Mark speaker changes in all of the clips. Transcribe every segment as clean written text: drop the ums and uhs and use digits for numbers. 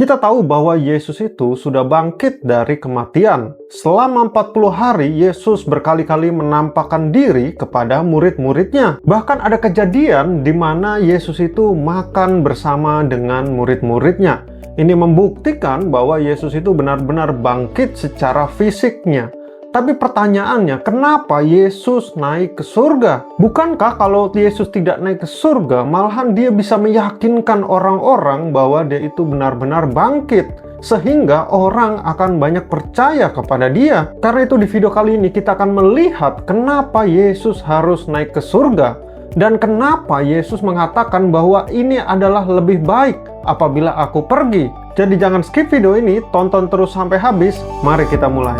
Speaker 1: Kita tahu bahwa Yesus itu sudah bangkit dari kematian. Selama 40 hari, Yesus berkali-kali menampakkan diri kepada murid-muridnya. Bahkan ada kejadian di mana Yesus itu makan bersama dengan murid-muridnya. Ini membuktikan bahwa Yesus itu benar-benar bangkit secara fisiknya. Tapi pertanyaannya, kenapa Yesus naik ke surga? Bukankah kalau Yesus tidak naik ke surga, malahan dia bisa meyakinkan orang-orang bahwa dia itu benar-benar bangkit, sehingga orang akan banyak percaya kepada dia. Karena itu di video kali ini kita akan melihat kenapa Yesus harus naik ke surga, dan kenapa Yesus mengatakan bahwa ini adalah lebih baik apabila aku pergi. Jadi jangan skip video ini, tonton terus sampai habis. Mari kita mulai.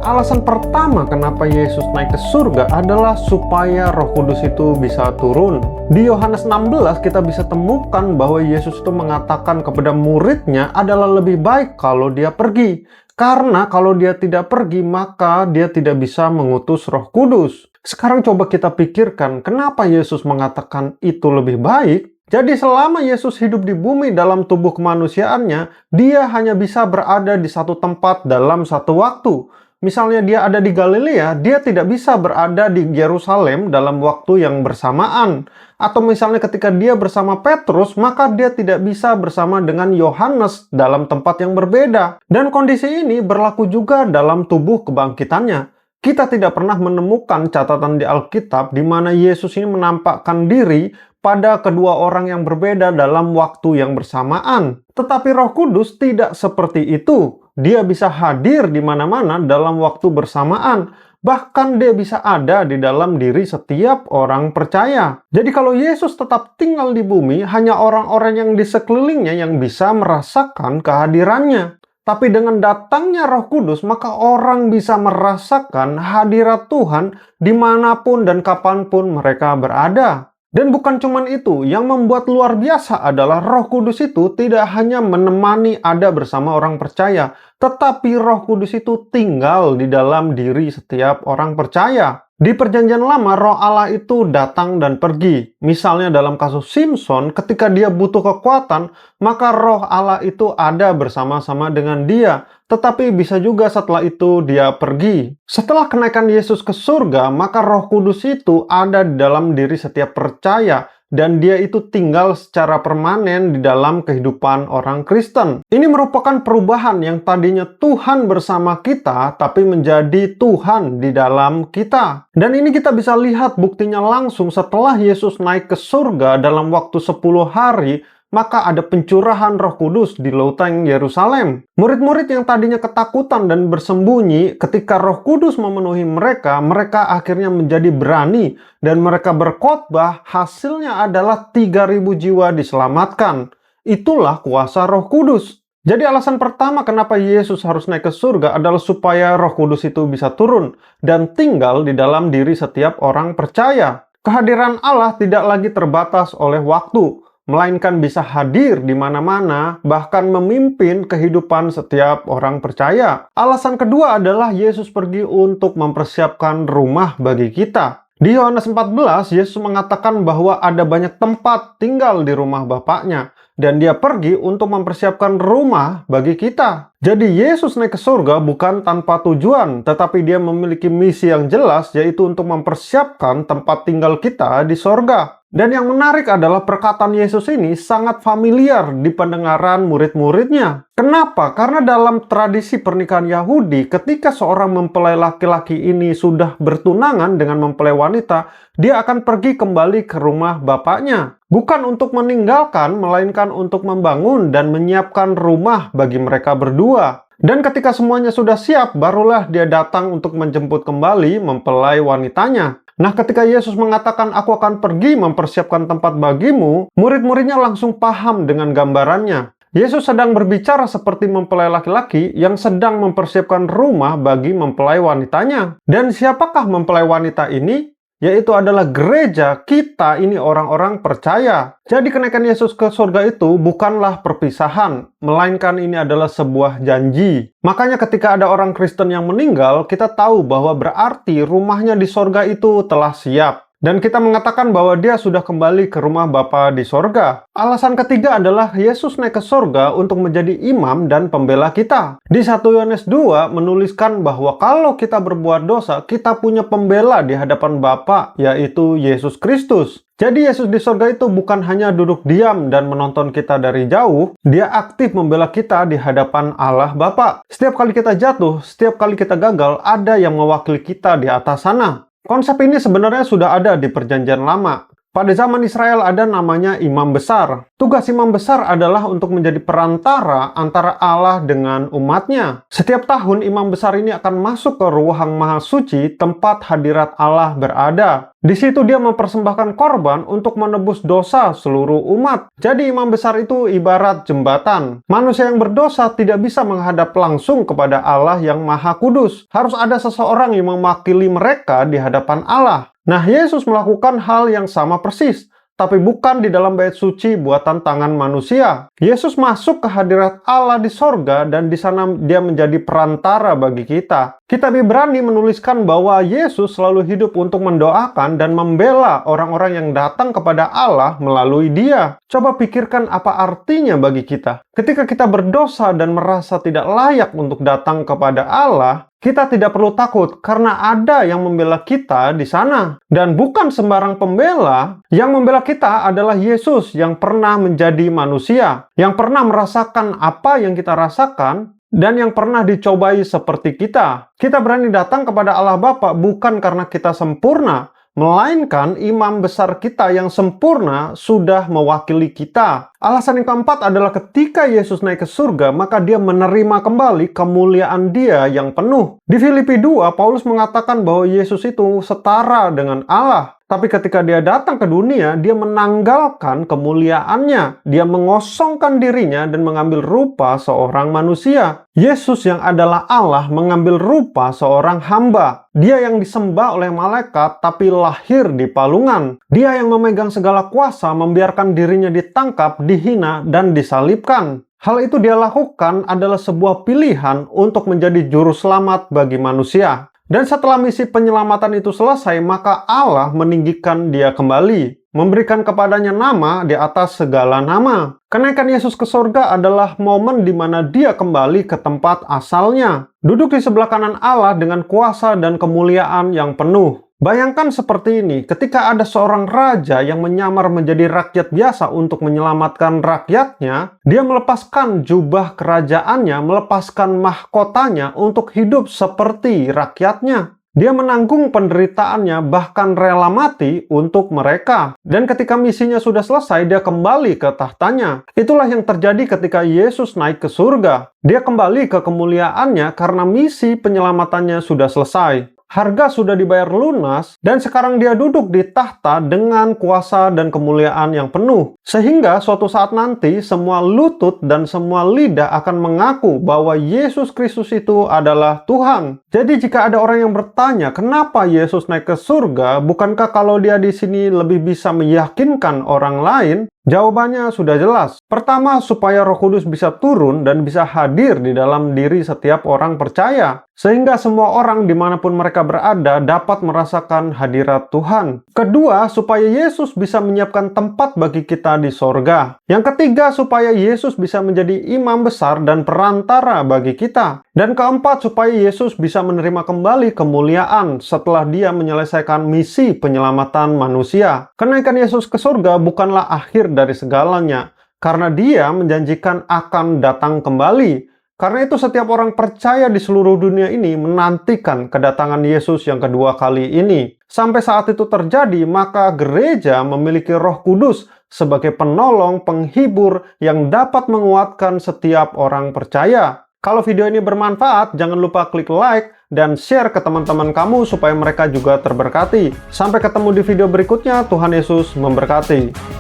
Speaker 1: Alasan pertama kenapa Yesus naik ke surga adalah supaya Roh Kudus itu bisa turun. Di Yohanes 16 kita bisa temukan bahwa Yesus itu mengatakan kepada muridnya adalah lebih baik kalau dia pergi. Karena kalau dia tidak pergi, maka dia tidak bisa mengutus Roh Kudus. Sekarang coba kita pikirkan, kenapa Yesus mengatakan itu lebih baik? Jadi selama Yesus hidup di bumi dalam tubuh kemanusiaannya, dia hanya bisa berada di satu tempat dalam satu waktu. Misalnya dia ada di Galilea, dia tidak bisa berada di Yerusalem dalam waktu yang bersamaan. Atau misalnya ketika dia bersama Petrus, maka dia tidak bisa bersama dengan Yohanes dalam tempat yang berbeda. Dan kondisi ini berlaku juga dalam tubuh kebangkitannya. Kita tidak pernah menemukan catatan di Alkitab di mana Yesus ini menampakkan diri pada kedua orang yang berbeda dalam waktu yang bersamaan. Tetapi Roh Kudus tidak seperti itu. Dia bisa hadir di mana-mana dalam waktu bersamaan. Bahkan dia bisa ada di dalam diri setiap orang percaya. Jadi kalau Yesus tetap tinggal di bumi, hanya orang-orang yang di sekelilingnya yang bisa merasakan kehadirannya. Tapi dengan datangnya Roh Kudus, maka orang bisa merasakan hadirat Tuhan dimanapun dan kapanpun mereka berada. Dan bukan cuma itu, yang membuat luar biasa adalah Roh Kudus itu tidak hanya menemani ada bersama orang percaya, tetapi Roh Kudus itu tinggal di dalam diri setiap orang percaya. Di Perjanjian Lama, Roh Allah itu datang dan pergi. Misalnya dalam kasus Simson, ketika dia butuh kekuatan, maka Roh Allah itu ada bersama-sama dengan dia. Tetapi bisa juga setelah itu dia pergi. Setelah kenaikan Yesus ke surga, maka Roh Kudus itu ada di dalam diri setiap percaya. Dan dia itu tinggal secara permanen di dalam kehidupan orang Kristen. Ini merupakan perubahan yang tadinya Tuhan bersama kita, tapi menjadi Tuhan di dalam kita. Dan ini kita bisa lihat buktinya langsung setelah Yesus naik ke surga dalam waktu 10 hari, maka ada pencurahan Roh Kudus di lautan Yerusalem. Murid-murid yang tadinya ketakutan dan bersembunyi, ketika Roh Kudus memenuhi mereka, mereka akhirnya menjadi berani dan mereka berkhotbah. Hasilnya adalah 3.000 jiwa diselamatkan. Itulah kuasa Roh Kudus. Jadi alasan pertama kenapa Yesus harus naik ke surga adalah supaya Roh Kudus itu bisa turun dan tinggal di dalam diri setiap orang percaya. Kehadiran Allah tidak lagi terbatas oleh waktu, melainkan bisa hadir di mana-mana, bahkan memimpin kehidupan setiap orang percaya. Alasan kedua adalah Yesus pergi untuk mempersiapkan rumah bagi kita. Di Yohanes 14, Yesus mengatakan bahwa ada banyak tempat tinggal di rumah Bapaknya, dan dia pergi untuk mempersiapkan rumah bagi kita. Jadi Yesus naik ke surga bukan tanpa tujuan, tetapi dia memiliki misi yang jelas, yaitu untuk mempersiapkan tempat tinggal kita di surga. Dan yang menarik adalah perkataan Yesus ini sangat familiar di pendengaran murid-muridnya. Kenapa? Karena dalam tradisi pernikahan Yahudi, ketika seorang mempelai laki-laki ini sudah bertunangan dengan mempelai wanita, dia akan pergi kembali ke rumah bapaknya. Bukan untuk meninggalkan, melainkan untuk membangun dan menyiapkan rumah bagi mereka berdua. Dan ketika semuanya sudah siap, barulah dia datang untuk menjemput kembali mempelai wanitanya. Nah, ketika Yesus mengatakan, "Aku akan pergi mempersiapkan tempat bagimu," murid-muridnya langsung paham dengan gambarannya. Yesus sedang berbicara seperti mempelai laki-laki yang sedang mempersiapkan rumah bagi mempelai wanitanya. Dan siapakah mempelai wanita ini? Yaitu adalah gereja kita, ini orang-orang percaya. Jadi kenaikan Yesus ke surga itu bukanlah perpisahan, melainkan ini adalah sebuah janji. Makanya ketika ada orang Kristen yang meninggal, kita tahu bahwa berarti rumahnya di surga itu telah siap. Dan kita mengatakan bahwa dia sudah kembali ke rumah Bapa di sorga. Alasan ketiga adalah Yesus naik ke sorga untuk menjadi imam dan pembela kita. Di 1 Yohanes 2 menuliskan bahwa kalau kita berbuat dosa, kita punya pembela di hadapan Bapa, yaitu Yesus Kristus. Jadi Yesus di sorga itu bukan hanya duduk diam dan menonton kita dari jauh, dia aktif membela kita di hadapan Allah Bapa. Setiap kali kita jatuh, setiap kali kita gagal, ada yang mewakili kita di atas sana. Konsep ini sebenarnya sudah ada di Perjanjian Lama. Pada zaman Israel ada namanya imam besar. Tugas imam besar adalah untuk menjadi perantara antara Allah dengan umatnya. Setiap tahun imam besar ini akan masuk ke ruang maha suci tempat hadirat Allah berada. Di situ dia mempersembahkan korban untuk menebus dosa seluruh umat. Jadi imam besar itu ibarat jembatan. Manusia yang berdosa tidak bisa menghadap langsung kepada Allah yang maha kudus. Harus ada seseorang yang mewakili mereka di hadapan Allah. Nah, Yesus melakukan hal yang sama persis, tapi bukan di dalam bait suci buatan tangan manusia. Yesus masuk ke hadirat Allah di sorga dan di sana dia menjadi perantara bagi kita. Kitab Ibrani menuliskan bahwa Yesus selalu hidup untuk mendoakan dan membela orang-orang yang datang kepada Allah melalui dia. Coba pikirkan apa artinya bagi kita. Ketika kita berdosa dan merasa tidak layak untuk datang kepada Allah, kita tidak perlu takut karena ada yang membela kita di sana. Dan bukan sembarang pembela, yang membela kita adalah Yesus yang pernah menjadi manusia, yang pernah merasakan apa yang kita rasakan, dan yang pernah dicobai seperti kita. Kita berani datang kepada Allah Bapa bukan karena kita sempurna, melainkan imam besar kita yang sempurna sudah mewakili kita. Alasan yang keempat adalah ketika Yesus naik ke surga, maka dia menerima kembali kemuliaan dia yang penuh. Di Filipi 2, Paulus mengatakan bahwa Yesus itu setara dengan Allah. Tapi ketika dia datang ke dunia, dia menanggalkan kemuliaannya. Dia mengosongkan dirinya dan mengambil rupa seorang manusia. Yesus yang adalah Allah mengambil rupa seorang hamba. Dia yang disembah oleh malaikat tapi lahir di palungan. Dia yang memegang segala kuasa membiarkan dirinya ditangkap, dihina, dan disalibkan. Hal itu dia lakukan adalah sebuah pilihan untuk menjadi juru selamat bagi manusia. Dan setelah misi penyelamatan itu selesai, maka Allah meninggikan dia kembali, memberikan kepadanya nama di atas segala nama. Kenaikan Yesus ke surga adalah momen di mana dia kembali ke tempat asalnya, duduk di sebelah kanan Allah dengan kuasa dan kemuliaan yang penuh. Bayangkan seperti ini, ketika ada seorang raja yang menyamar menjadi rakyat biasa untuk menyelamatkan rakyatnya, dia melepaskan jubah kerajaannya, melepaskan mahkotanya untuk hidup seperti rakyatnya. Dia menanggung penderitaannya, bahkan rela mati untuk mereka. Dan ketika misinya sudah selesai, dia kembali ke tahtanya. Itulah yang terjadi ketika Yesus naik ke surga. Dia kembali ke kemuliaannya karena misi penyelamatannya sudah selesai. Harga sudah dibayar lunas, dan sekarang dia duduk di tahta dengan kuasa dan kemuliaan yang penuh. Sehingga suatu saat nanti, semua lutut dan semua lidah akan mengaku bahwa Yesus Kristus itu adalah Tuhan. Jadi jika ada orang yang bertanya, kenapa Yesus naik ke surga? Bukankah kalau dia di sini lebih bisa meyakinkan orang lain? Jawabannya sudah jelas. Pertama, supaya Roh Kudus bisa turun dan bisa hadir di dalam diri setiap orang percaya. Sehingga semua orang dimanapun mereka berada dapat merasakan hadirat Tuhan. Kedua, supaya Yesus bisa menyiapkan tempat bagi kita di sorga. Yang ketiga, supaya Yesus bisa menjadi imam besar dan perantara bagi kita. Dan keempat, supaya Yesus bisa menerima kembali kemuliaan setelah dia menyelesaikan misi penyelamatan manusia. Kenaikan Yesus ke surga bukanlah akhir dari segalanya, karena dia menjanjikan akan datang kembali. Karena itu setiap orang percaya di seluruh dunia ini menantikan kedatangan Yesus yang kedua kali ini. Sampai saat itu terjadi, maka gereja memiliki Roh Kudus sebagai penolong, penghibur yang dapat menguatkan setiap orang percaya. Kalau video ini bermanfaat, jangan lupa klik like dan share ke teman-teman kamu supaya mereka juga terberkati. Sampai ketemu di video berikutnya, Tuhan Yesus memberkati.